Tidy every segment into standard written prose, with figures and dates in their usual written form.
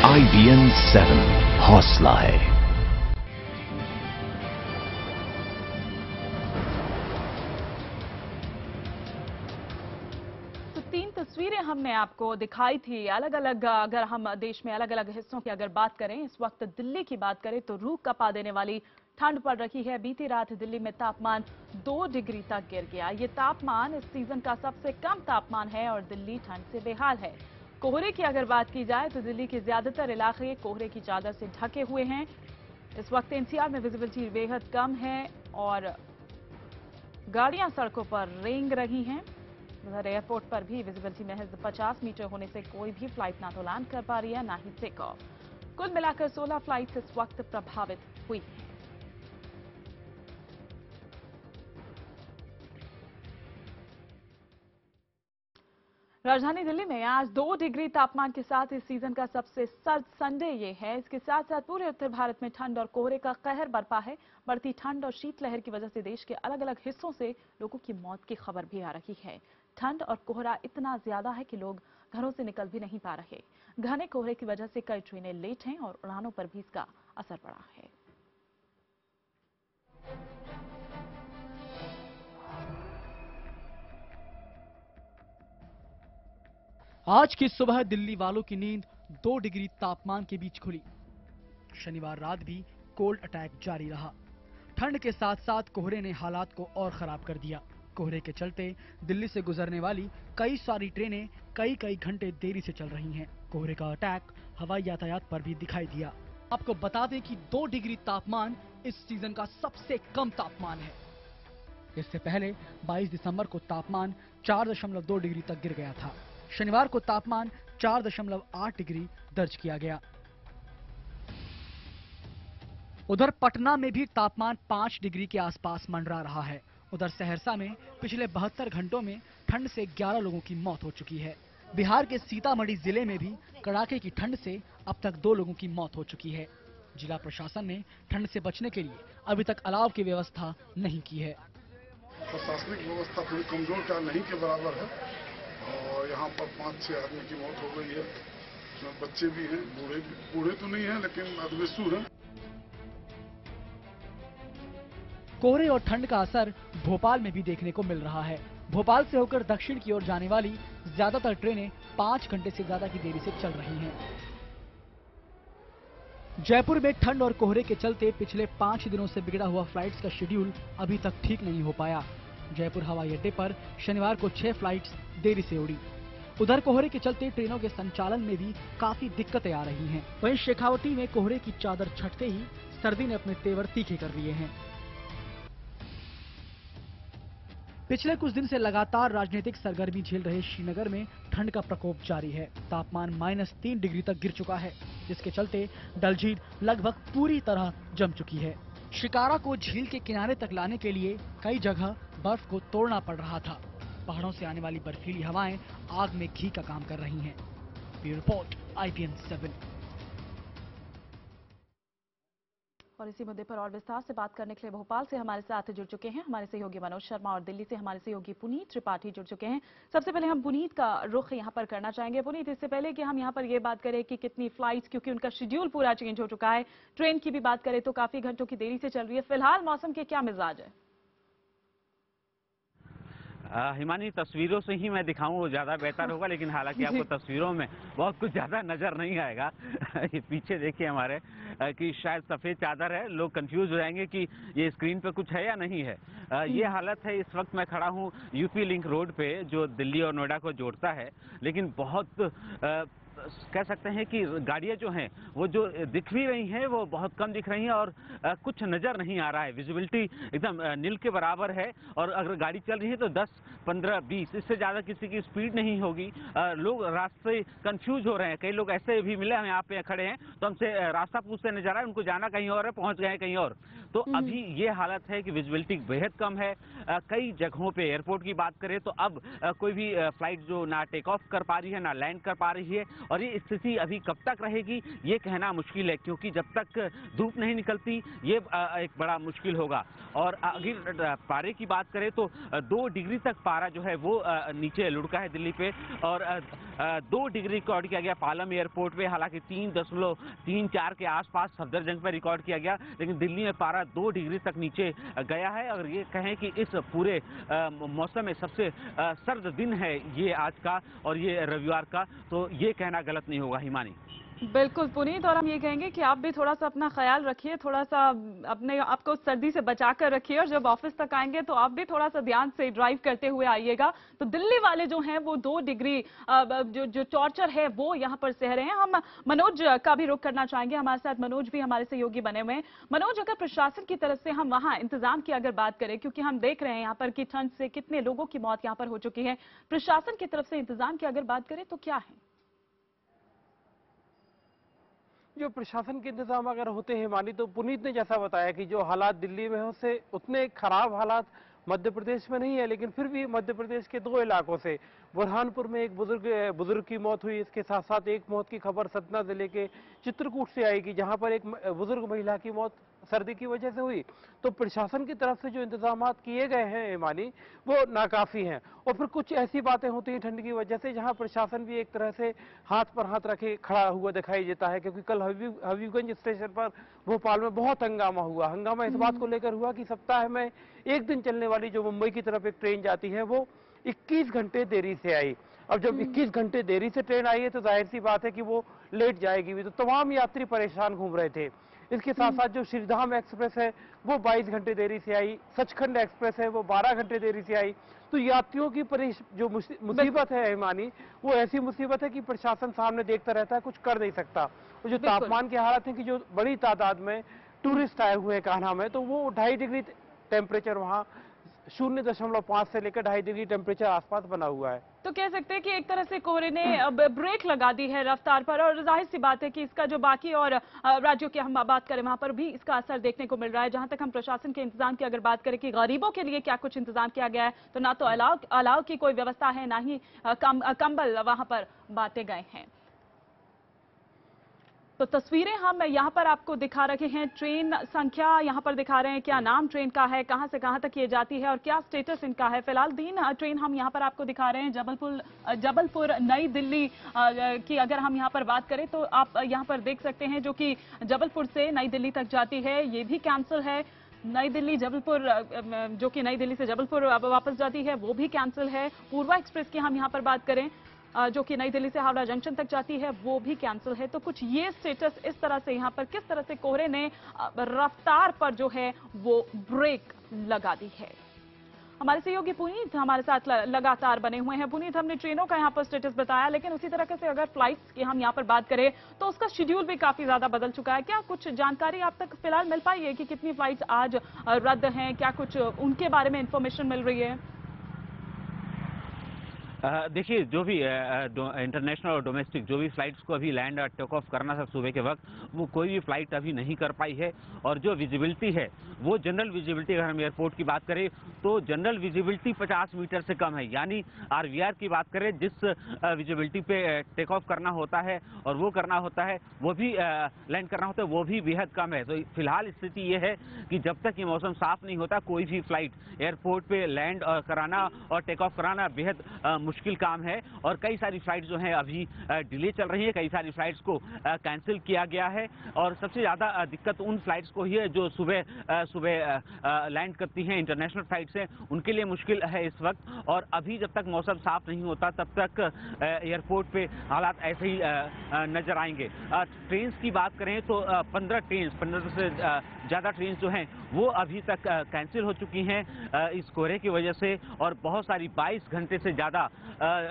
IBN 7 हौसला है। तो 3 तस्वीरें हमने आपको दिखाई थी अलग अलग। अगर हम देश में अलग अलग हिस्सों की अगर बात करें, इस वक्त दिल्ली की बात करें तो रूह कपा देने वाली ठंड पड़ रही है। बीती रात दिल्ली में तापमान 2 डिग्री तक गिर गया। ये तापमान इस सीजन का सबसे कम तापमान है और दिल्ली ठंड से बेहाल है। कोहरे की अगर बात की जाए तो दिल्ली के ज्यादातर इलाके कोहरे की चादर से ढके हुए हैं। इस वक्त एनसीआर में विजिबिलिटी बेहद कम है और गाड़ियां सड़कों पर रेंग रही हैं। उधर एयरपोर्ट पर भी विजिबिलिटी महज 50 मीटर होने से कोई भी फ्लाइट ना तो लैंड कर पा रही है, ना ही टेक ऑफ। कुल मिलाकर 16 फ्लाइट्स इस वक्त प्रभावित हुई हैं। राजधानी दिल्ली में आज 2 डिग्री तापमान के साथ इस सीजन का सबसे सर्द संडे ये है। इसके साथ साथ पूरे उत्तर भारत में ठंड और कोहरे का कहर बरपा है। बढ़ती ठंड और शीतलहर की वजह से देश के अलग अलग हिस्सों से लोगों की मौत की खबर भी आ रही है। ठंड और कोहरा इतना ज्यादा है कि लोग घरों से निकल भी नहीं पा रहे। घने कोहरे की वजह से कई ट्रेनें लेट हैं और उड़ानों पर भी इसका असर पड़ा है। आज की सुबह दिल्ली वालों की नींद 2 डिग्री तापमान के बीच खुली। शनिवार रात भी कोल्ड अटैक जारी रहा। ठंड के साथ साथ कोहरे ने हालात को और खराब कर दिया। कोहरे के चलते दिल्ली से गुजरने वाली कई सारी ट्रेनें कई घंटे देरी से चल रही हैं। कोहरे का अटैक हवाई यातायात पर भी दिखाई दिया। आपको बता दें कि 2 डिग्री तापमान इस सीजन का सबसे कम तापमान है। इससे पहले 22 दिसंबर को तापमान 4.2 डिग्री तक गिर गया था। शनिवार को तापमान 4.8 डिग्री दर्ज किया गया। उधर पटना में भी तापमान 5 डिग्री के आसपास मंडरा रहा है। उधर सहरसा में पिछले 72 घंटों में ठंड से 11 लोगों की मौत हो चुकी है। बिहार के सीतामढ़ी जिले में भी कड़ाके की ठंड से अब तक 2 लोगों की मौत हो चुकी है। जिला प्रशासन ने ठंड से बचने के लिए अभी तक अलाव की व्यवस्था नहीं की है। प्रशासनिक व्यवस्था थोड़ी कमजोर का नहीं के बराबर है और यहाँ पर 5-6 आदमी की मौत हो गई है। इसमें बच्चे भी हैं, बूढ़े तो नहीं हैं लेकिन अधवेसु हैं। कोहरे और ठंड का असर भोपाल में भी देखने को मिल रहा है। भोपाल से होकर दक्षिण की ओर जाने वाली ज्यादातर ट्रेनें 5 घंटे से ज्यादा की देरी से चल रही हैं। जयपुर में ठंड और कोहरे के चलते पिछले 5 दिनों से बिगड़ा हुआ फ्लाइट्स का शेड्यूल अभी तक ठीक नहीं हो पाया। जयपुर हवाई अड्डे पर शनिवार को 6 फ्लाइट्स देरी से उड़ी। उधर कोहरे के चलते ट्रेनों के संचालन में भी काफी दिक्कतें आ रही हैं। वहीं शेखावटी में कोहरे की चादर छटते ही सर्दी ने अपने तेवर तीखे कर लिए हैं। पिछले कुछ दिन से लगातार राजनीतिक सरगर्मी झेल रहे श्रीनगर में ठंड का प्रकोप जारी है। तापमान -3 डिग्री तक गिर चुका है, जिसके चलते डल झील लगभग पूरी तरह जम चुकी है। शिकारा को झील के किनारे तक लाने के लिए कई जगह बर्फ को तोड़ना पड़ रहा था। पहाड़ों से आने वाली बर्फीली हवाएं आग में घी का काम कर रही हैं। Bureau report IBN 7। और इसी मुद्दे पर और विस्तार से बात करने के लिए भोपाल से हमारे साथ जुड़ चुके हैं हमारे सहयोगी मनोज शर्मा और दिल्ली से हमारे सहयोगी पुनीत त्रिपाठी जुड़ चुके हैं। सबसे पहले हम पुनीत का रुख यहां पर करना चाहेंगे। पुनीत, इससे पहले कि हम यहां पर ये बात करें कि कितनी फ्लाइट्स, क्योंकि उनका शेड्यूल पूरा चेंज हो चुका है, ट्रेन की भी बात करें तो काफी घंटों की देरी से चल रही है। फिलहाल मौसम के क्या मिजाज है? हिमानी, तस्वीरों से ही मैं दिखाऊं वो ज़्यादा बेहतर होगा, लेकिन हालांकि आपको तस्वीरों में बहुत कुछ ज़्यादा नज़र नहीं आएगा। ये पीछे देखिए हमारे कि शायद सफ़ेद चादर है, लोग कंफ्यूज हो जाएंगे कि ये स्क्रीन पर कुछ है या नहीं है। ये हालत है। इस वक्त मैं खड़ा हूँ यूपी लिंक रोड पे जो दिल्ली और नोएडा को जोड़ता है, लेकिन बहुत कह सकते हैं कि गाड़ियां जो हैं वो जो दिख भी रही हैं वो बहुत कम दिख रही हैं और कुछ नज़र नहीं आ रहा है। विजिबिलिटी एकदम नील के बराबर है और अगर गाड़ी चल रही है तो 10, 15, 20 इससे ज़्यादा किसी की स्पीड नहीं होगी। लोग रास्ते कंफ्यूज हो रहे हैं। कई लोग ऐसे भी मिले, हम यहाँ पे खड़े हैं तो हमसे रास्ता पूछते नजर आए, उनको जाना कहीं और है, पहुँच गए कहीं और। तो अभी ये हालत है कि विजिबिलिटी बेहद कम है। कई जगहों पे एयरपोर्ट की बात करें तो अब कोई भी फ्लाइट जो ना टेक ऑफ कर पा रही है ना लैंड कर पा रही है, और ये स्थिति अभी कब तक रहेगी ये कहना मुश्किल है, क्योंकि जब तक धूप नहीं निकलती ये एक बड़ा मुश्किल होगा। और अगर पारे की बात करें तो 2 डिग्री तक पारा जो है वो नीचे लुढ़का है दिल्ली पे, और 2 डिग्री रिकॉर्ड किया गया पालम एयरपोर्ट पे, हालांकि 3.34 के आसपास सफदरजंग पे रिकॉर्ड किया गया, लेकिन दिल्ली में पारा 2 डिग्री तक नीचे गया है। अगर ये कहें कि इस पूरे मौसम में सबसे सर्द दिन है ये आज का और ये रविवार का, तो ये कहना गलत नहीं होगा हिमानी। बिल्कुल पुनीत, और हम ये कहेंगे कि आप भी थोड़ा सा अपना ख्याल रखिए, थोड़ा सा अपने आपको सर्दी से बचा कर रखिए, और जब ऑफिस तक आएंगे तो आप भी थोड़ा सा ध्यान से ड्राइव करते हुए आइएगा। तो दिल्ली वाले जो हैं वो 2 डिग्री जो टॉर्चर है वो यहाँ पर सह रहे हैं। हम मनोज का भी रुख करना चाहेंगे, हमारे साथ मनोज भी हमारे सहयोगी बने हुए हैं। मनोज, अगर प्रशासन की तरफ से हम वहाँ इंतजाम की अगर बात करें, क्योंकि हम देख रहे हैं यहाँ पर कि ठंड से कितने लोगों की मौत यहाँ पर हो चुकी है, प्रशासन की तरफ से इंतजाम की अगर बात करें तो क्या है? जो प्रशासन के इंतजाम अगर होते हैं मानी, तो पुनीत ने जैसा बताया कि जो हालात दिल्ली में है उससे उतने खराब हालात मध्य प्रदेश में नहीं है, लेकिन फिर भी मध्य प्रदेश के 2 इलाकों से बुरहानपुर में एक बुजुर्ग की मौत हुई, इसके साथ साथ एक मौत की खबर सतना जिले के चित्रकूट से आई कि जहां पर एक बुजुर्ग महिला की मौत सर्दी की वजह से हुई। तो प्रशासन की तरफ से जो इंतजाम किए गए हैं मानी वो नाकाफी हैं, और फिर कुछ ऐसी बातें होती हैं ठंड की वजह से जहां प्रशासन भी एक तरह से हाथ पर हाथ रखे खड़ा हुआ दिखाई देता है, क्योंकि कल हबीबगंज स्टेशन पर भोपाल में बहुत हंगामा हुआ। हंगामा इस बात को लेकर हुआ कि सप्ताह में एक दिन चलने वाली जो मुंबई की तरफ एक ट्रेन जाती है वो 21 घंटे देरी से आई। अब जब 21 घंटे देरी से ट्रेन आई है तो जाहिर सी बात है कि वो लेट जाएगी भी, तो तमाम यात्री परेशान घूम रहे थे। इसके साथ साथ जो श्रीधाम एक्सप्रेस है वो 22 घंटे देरी से आई, सचखंड एक्सप्रेस है वो 12 घंटे देरी से आई। तो यात्रियों की जो मुसीबत है हिमानी, वो ऐसी मुसीबत है कि प्रशासन सामने देखता रहता है, कुछ कर नहीं सकता। और जो तापमान की हालत है कि जो बड़ी तादाद में टूरिस्ट आए हुए हैं कान्हा में, तो वो 2.5 डिग्री टेम्परेचर वहाँ 0.5 से लेकर 2.5 डिग्री टेम्परेचर आसपास बना हुआ है। तो कह सकते हैं कि एक तरह से कोहरे ने अब ब्रेक लगा दी है रफ्तार पर, और जाहिर सी बात है कि इसका जो बाकी और राज्यों की हम बात करें वहां पर भी इसका असर देखने को मिल रहा है। जहां तक हम प्रशासन के इंतजाम की अगर बात करें कि गरीबों के लिए क्या कुछ इंतजाम किया गया है, तो ना तो अलाव की कोई व्यवस्था है, ना ही कंबल वहां पर बांटे गए हैं। तो तस्वीरें हम यहाँ पर आपको दिखा रहे हैं, ट्रेन संख्या यहाँ पर दिखा रहे हैं, क्या नाम ट्रेन का है, कहां से कहां तक ये जाती है और क्या स्टेटस इनका है। फिलहाल 3 ट्रेन हम यहाँ पर आपको दिखा रहे हैं। जबलपुर नई दिल्ली की अगर हम यहाँ पर बात करें तो आप यहाँ पर देख सकते हैं, जो कि जबलपुर से नई दिल्ली तक जाती है, ये भी कैंसिल है। नई दिल्ली जबलपुर, जो कि नई दिल्ली से जबलपुर वापस जाती है, वो भी कैंसिल है। पूर्वा एक्सप्रेस की हम यहाँ पर बात करें, जो कि नई दिल्ली से हावड़ा जंक्शन तक जाती है, वो भी कैंसिल है। तो कुछ ये स्टेटस इस तरह से यहाँ पर किस तरह से कोहरे ने रफ्तार पर जो है वो ब्रेक लगा दी है। हमारे सहयोगी पुनीत हमारे साथ लगातार बने हुए हैं। पुनीत, हमने ट्रेनों का यहाँ पर स्टेटस बताया, लेकिन उसी तरह से अगर फ्लाइट्स की हम यहाँ पर बात करें तो उसका शेड्यूल भी काफी ज्यादा बदल चुका है। क्या कुछ जानकारी आप तक फिलहाल मिल पाई है कि कितनी फ्लाइट्स आज रद्द हैं, क्या कुछ उनके बारे में इंफॉर्मेशन मिल रही है? देखिए, जो भी इंटरनेशनल और डोमेस्टिक जो भी फ्लाइट्स को अभी लैंड और टेक ऑफ करना था सुबह के वक्त, वो कोई भी फ्लाइट अभी नहीं कर पाई है। और जो विजिबिलिटी है वो जनरल विजिबिलिटी, अगर हम एयरपोर्ट की बात करें तो जनरल विजिबिलिटी 50 मीटर से कम है। यानी आरवीआर की बात करें, जिस विजिबिलिटी पे टेक ऑफ करना होता है और वो करना होता है, वो भी लैंड करना होता है, वो भी बेहद कम है। तो फिलहाल स्थिति ये है कि जब तक ये मौसम साफ नहीं होता, कोई भी फ्लाइट एयरपोर्ट पे लैंड कराना और टेक ऑफ कराना बेहद मुश्किल काम है। और कई सारी फ्लाइट्स जो हैं अभी डिले चल रही है, कई सारी फ्लाइट्स को कैंसिल किया गया है। और सबसे ज़्यादा दिक्कत उन फ्लाइट्स को ही है जो सुबह लैंड करती हैं, इंटरनेशनल फ्लाइट्स हैं, उनके लिए मुश्किल है इस वक्त। और अभी जब तक मौसम साफ नहीं होता तब तक एयरपोर्ट पे हालात ऐसे ही नजर आएंगे। ट्रेन की बात करें तो 15 से ज़्यादा ट्रेन जो हैं वो अभी तक कैंसिल हो चुकी हैं इस कोहरे की वजह से। और बहुत सारी 22 घंटे से ज़्यादा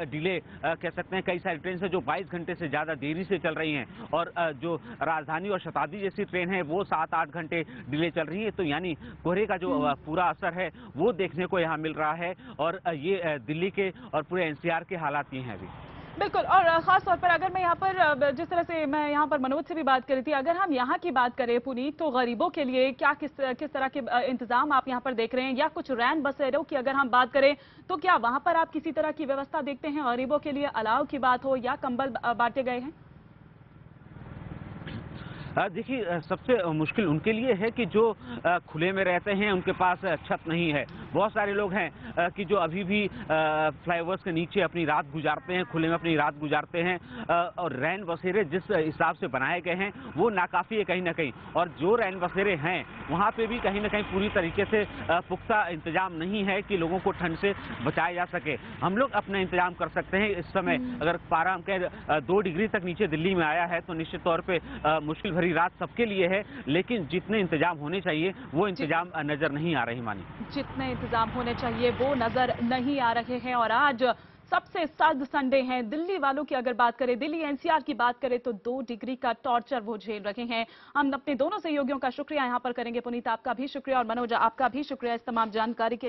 डिले कह सकते हैं, कई सारी ट्रेन से जो 22 घंटे से ज़्यादा देरी से चल रही हैं। और जो राजधानी और शताब्दी जैसी ट्रेन है वो 7-8 घंटे डिले चल रही है। तो यानी कोहरे का जो पूरा असर है वो देखने को यहाँ मिल रहा है। और ये दिल्ली के और पूरे एनसीआर के हालात ये हैं अभी। बिल्कुल। और खास तौर पर अगर मैं यहाँ पर जिस तरह से मैं यहाँ पर मनोज से भी बात कर रही थी, अगर हम यहाँ की बात करें पुनीत, तो गरीबों के लिए क्या किस तरह के इंतजाम आप यहाँ पर देख रहे हैं, या कुछ रैन बसेरों की अगर हम बात करें तो क्या वहाँ पर आप किसी तरह की व्यवस्था देखते हैं? गरीबों के लिए अलाव की बात हो या कंबल बांटे गए हैं? देखिए, सबसे मुश्किल उनके लिए है कि जो खुले में रहते हैं, उनके पास छत नहीं है। बहुत सारे लोग हैं कि जो अभी भी फ्लाईओवर्स के नीचे अपनी रात गुजारते हैं, खुले में अपनी रात गुजारते हैं, और रैन बसेरे जिस हिसाब से बनाए गए हैं वो नाकाफी है कहीं ना कहीं। और जो रैन बसेरे हैं वहाँ पे भी कहीं ना कहीं पूरी तरीके से पुख्ता इंतजाम नहीं है कि लोगों को ठंड से बचाया जा सके। हम लोग अपना इंतजाम कर सकते हैं। इस समय अगर पारा हम कहें 2 डिग्री तक नीचे दिल्ली में आया है तो निश्चित तौर पे मुश्किल भरी रात सबके लिए है, लेकिन जितने इंतजाम होने चाहिए वो इंतजाम नजर नहीं आ रहे मानी। जितने इंतजाम होने चाहिए वो नजर नहीं आ रहे हैं। और आज सबसे सर्द संडे है। दिल्ली वालों की अगर बात करें, दिल्ली एनसीआर की बात करें तो 2 डिग्री का टॉर्चर वो झेल रहे हैं। हम अपने दोनों सहयोगियों का शुक्रिया यहाँ पर करेंगे। पुनीत, आपका भी शुक्रिया, और मनोज, आपका भी शुक्रिया इस तमाम जानकारी के